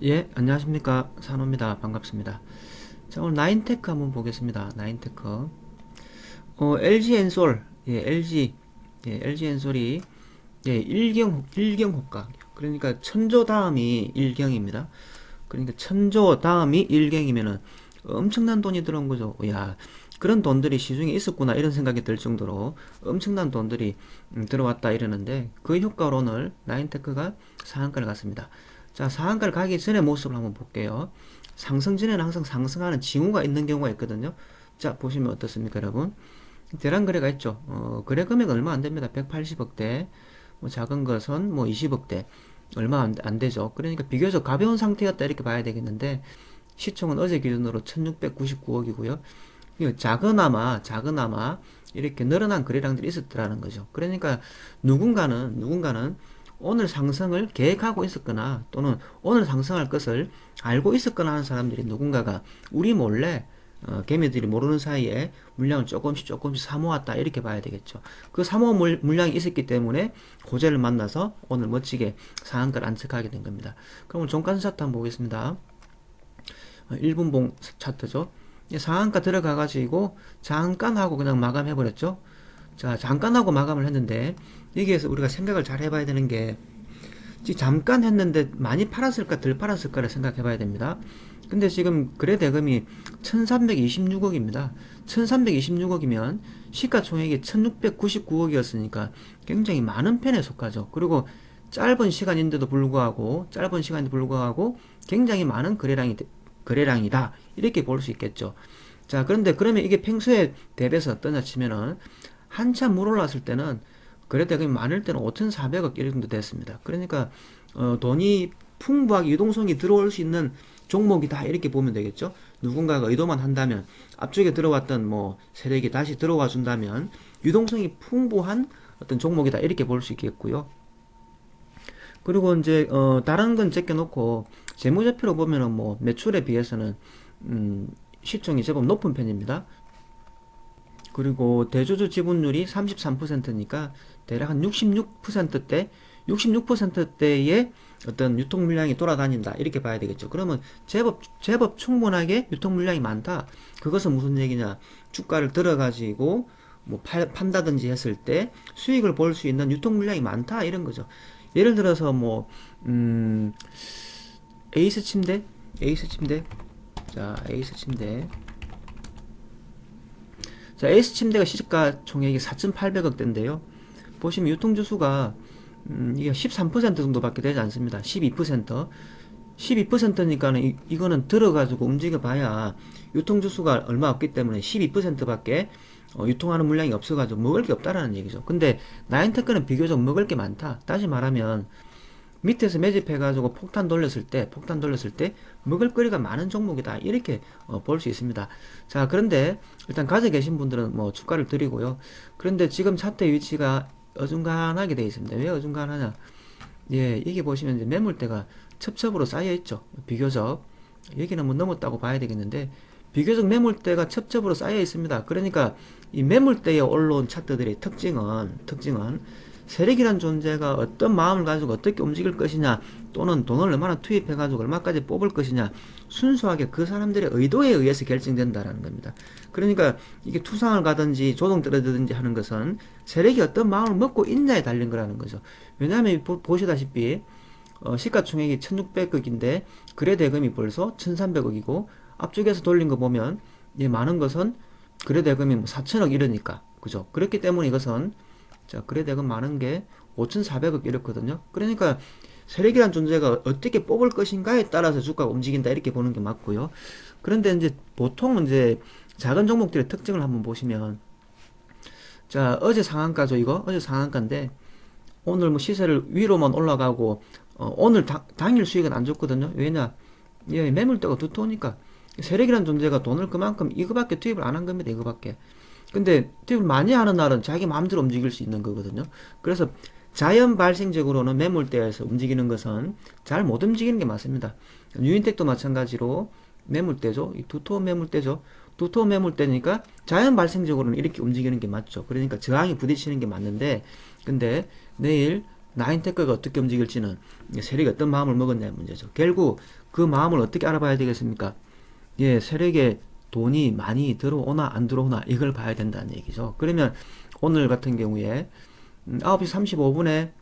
예, 안녕하십니까. 산호입니다. 반갑습니다. 자, 오늘 나인테크 한번 보겠습니다. 나인테크. LG 엔솔, 예, LG 엔솔이, 예, 일경 호가. 그러니까 천조 다음이 일경입니다. 그러니까 천조 다음이 일경이면은 엄청난 돈이 들어온 거죠. 야, 그런 돈들이 시중에 있었구나 이런 생각이 들 정도로 엄청난 돈들이 들어왔다 이러는데 그 효과로 오늘 나인테크가 상한가를 갔습니다. 자, 상한가를 가기 전의 모습을 한번 볼게요. 상승 전에는 항상 상승하는 징후가 있는 경우가 있거든요. 자, 보시면 어떻습니까, 여러분? 대량 거래가 있죠. 거래 금액은 얼마 안 됩니다. 180억대. 뭐 작은 것은 뭐 20억대. 얼마 안 되죠. 그러니까 비교적 가벼운 상태였다 이렇게 봐야 되겠는데 시총은 어제 기준으로 1699억이고요. 작은아마 이렇게 늘어난 거래량들이 있었더라는 거죠. 그러니까 누군가는 오늘 상승을 계획하고 있었거나 또는 오늘 상승할 것을 알고 있었거나 하는 사람들이 누군가가 우리 몰래 개미들이 모르는 사이에 물량을 조금씩 사모았다 이렇게 봐야 되겠죠. 그 사모 물량이 있었기 때문에 고재를 만나서 오늘 멋지게 상한가를 안착하게 된 겁니다. 그럼 종가선 차트 한번 보겠습니다. 1분봉 차트죠. 상한가 들어가가지고 잠깐 하고 그냥 마감해버렸죠. 자, 잠깐 하고 마감을 했는데 여기에서 우리가 생각을 잘 해봐야 되는 게 잠깐 했는데 많이 팔았을까 덜 팔았을까를 생각해봐야 됩니다. 근데 지금 거래 대금이 1326억입니다. 1326억이면 시가총액이 1699억이었으니까 굉장히 많은 편에 속하죠. 그리고 짧은 시간인데도 불구하고 굉장히 많은 거래량이다 이렇게 볼 수 있겠죠. 자, 그런데 그러면 이게 평소에 대비해서 어떠냐 치면은 한참 물 올랐을 때는 거래 대금이 많을 때는 5,400억 이 정도 됐습니다. 그러니까 돈이 풍부하게 유동성이 들어올 수 있는 종목이다 이렇게 보면 되겠죠. 누군가가 의도만 한다면 앞쪽에 들어왔던 뭐 세력이 다시 들어와 준다면 유동성이 풍부한 어떤 종목이다 이렇게 볼 수 있겠고요. 그리고 이제 다른 건 제껴놓고 재무제표로 보면은 뭐 매출에 비해서는 시총이 제법 높은 편입니다. 그리고 대주주 지분율이 33%니까 대략 한 66%대 66%대의 어떤 유통 물량이 돌아다닌다 이렇게 봐야 되겠죠. 그러면 제법 충분하게 유통 물량이 많다. 그것은 무슨 얘기냐? 주가를 들어가지고 뭐 판다든지 했을 때 수익을 볼 수 있는 유통 물량이 많다 이런 거죠. 예를 들어서 뭐 에이스 침대, 에이스 침대, 자 에이스 침대, 자 에이스 침대가 시가 총액이 4,800억대인데요. 보시면 유통주수가 이게 13% 정도밖에 되지 않습니다. 12%. 12%니까는 이거는 들어가지고 움직여봐야 유통주수가 얼마 없기 때문에 12%밖에 유통하는 물량이 없어가지고 먹을 게 없다라는 얘기죠. 근데 나인테크는 비교적 먹을 게 많다. 다시 말하면 밑에서 매집해가지고 폭탄 돌렸을 때 먹을거리가 많은 종목이다 이렇게 볼 수 있습니다. 자, 그런데 일단 가져 계신 분들은 뭐 주가를 드리고요. 그런데 지금 차트의 위치가 어중간하게 되어 있습니다. 왜 어중간하냐? 예, 여기 보시면 이제 매물대가 첩첩으로 쌓여 있죠. 비교적 여기는 뭐 넘었다고 봐야 되겠는데 비교적 매물대가 첩첩으로 쌓여 있습니다. 그러니까 이 매물대에 올라온 차트들의 특징은 세력이란 존재가 어떤 마음을 가지고 어떻게 움직일 것이냐 또는 돈을 얼마나 투입해 가지고 얼마까지 뽑을 것이냐 순수하게 그 사람들의 의도에 의해서 결정된다라는 겁니다. 그러니까 이게 투상을 가든지 조정 떨어지든지 하는 것은 세력이 어떤 마음을 먹고 있냐에 달린 거라는 거죠. 왜냐하면 보시다시피 시가총액이 1600억인데 거래 대금이 벌써 1300억이고 앞쪽에서 돌린 거 보면 많은 것은 거래 대금이 뭐 4000억 이러니까 그죠. 그렇기 때문에 이것은 자 거래 대금 많은 게 5400억 이렇거든요. 그러니까 세력이란 존재가 어떻게 뽑을 것인가에 따라서 주가가 움직인다 이렇게 보는 게 맞고요. 그런데 이제 보통 이제 작은 종목들의 특징을 한번 보시면 자 어제 상한가죠. 이거 어제 상한가인데 오늘 뭐 시세를 위로만 올라가고 오늘 당일 수익은 안 좋거든요. 왜냐? 예, 매물대가 두터우니까 세력이란 존재가 돈을 그만큼 이거밖에 투입을 안 한 겁니다. 이거밖에. 근데 투입을 많이 하는 날은 자기 마음대로 움직일 수 있는 거거든요. 그래서 자연 발생적으로는 매물대에서 움직이는 것은 잘 못 움직이는 게 맞습니다. 유인텍도 마찬가지로 매물대죠. 두터운 매물대죠. 두터운 매물대니까 자연 발생적으로는 이렇게 움직이는 게 맞죠. 그러니까 저항이 부딪히는 게 맞는데 근데 내일 나인테크가 어떻게 움직일지는 세력이 어떤 마음을 먹었냐의 문제죠. 결국 그 마음을 어떻게 알아봐야 되겠습니까? 예, 세력에 돈이 많이 들어오나 안 들어오나 이걸 봐야 된다는 얘기죠. 그러면 오늘 같은 경우에 9시 35분에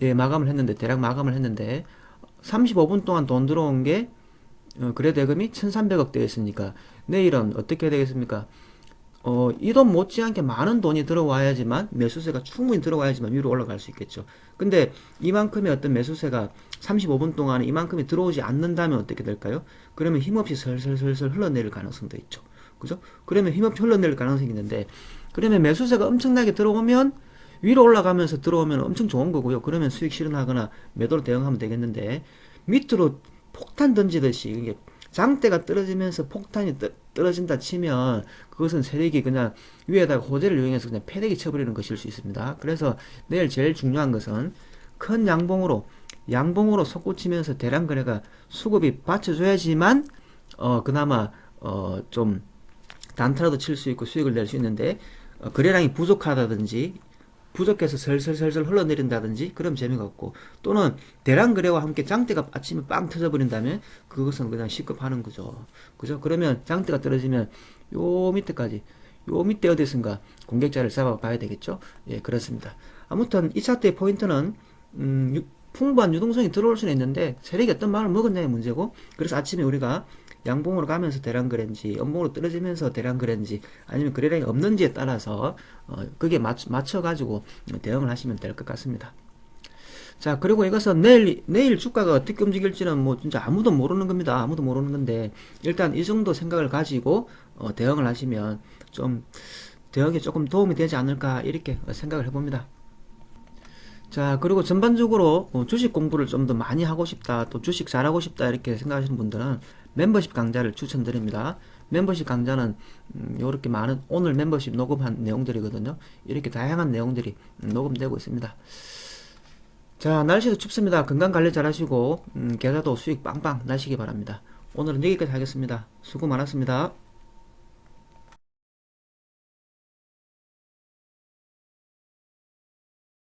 예, 마감을 했는데, 대략 마감을 했는데 35분 동안 돈 들어온 게 거래 대금이 1300억 되었으니까 내일은 어떻게 되겠습니까? 이 돈 못지않게 많은 돈이 들어와야지만, 매수세가 충분히 들어와야지만 위로 올라갈 수 있겠죠. 근데 이만큼의 어떤 매수세가 35분 동안에 이만큼이 들어오지 않는다면 어떻게 될까요? 그러면 힘없이 설설설설 흘러내릴 가능성도 있죠. 그죠? 그러면 힘없이 흘러내릴 가능성이 있는데, 그러면 매수세가 엄청나게 들어오면 위로 올라가면서 들어오면 엄청 좋은 거고요. 그러면 수익 실현하거나 매도로 대응하면 되겠는데, 밑으로 폭탄 던지듯이 이게 장대가 떨어지면서 폭탄이 떨어진다 치면 그것은 세력이 그냥 위에다가 호재를 이용해서 그냥 패대기 쳐버리는 것일 수 있습니다. 그래서 내일 제일 중요한 것은 큰 양봉으로 솟구치면서 대량 거래가 수급이 받쳐줘야지만 그나마 좀 단타라도 칠 수 있고 수익을 낼 수 있는데, 거래량이 부족하다든지 부족해서 설설설설 흘러내린다든지 그럼 재미가 없고, 또는 대량 거래와 함께 장대가 아침에 빵 터져버린다면 그것은 그냥 시급하는 거죠. 그죠? 그러면 장대가 떨어지면 요 밑에까지, 요 밑에 어디선가 공격자를 잡아봐야 되겠죠. 예, 그렇습니다. 아무튼 이 차트의 포인트는 풍부한 유동성이 들어올 수는 있는데 세력이 어떤 마음을 먹었냐의 문제고, 그래서 아침에 우리가 양봉으로 가면서 대량 거래인지 연봉으로 떨어지면서 대량 거래인지 아니면 거래량이 없는지에 따라서 그게 맞춰 가지고 대응을 하시면 될 것 같습니다. 자, 그리고 이것은 내일 주가가 어떻게 움직일지는 뭐 진짜 아무도 모르는 겁니다. 아무도 모르는 건데, 일단 이 정도 생각을 가지고 대응을 하시면 좀 대응에 조금 도움이 되지 않을까 이렇게 생각을 해봅니다. 자, 그리고 전반적으로 주식 공부를 좀 더 많이 하고 싶다, 또 주식 잘하고 싶다 이렇게 생각하시는 분들은 멤버십 강좌를 추천드립니다. 멤버십 강좌는 이렇게 많은 오늘 멤버십 녹음한 내용들이거든요. 이렇게 다양한 내용들이 녹음되고 있습니다. 자, 날씨도 춥습니다. 건강관리 잘하시고 계좌도 수익 빵빵 나시기 바랍니다. 오늘은 여기까지 하겠습니다. 수고 많았습니다.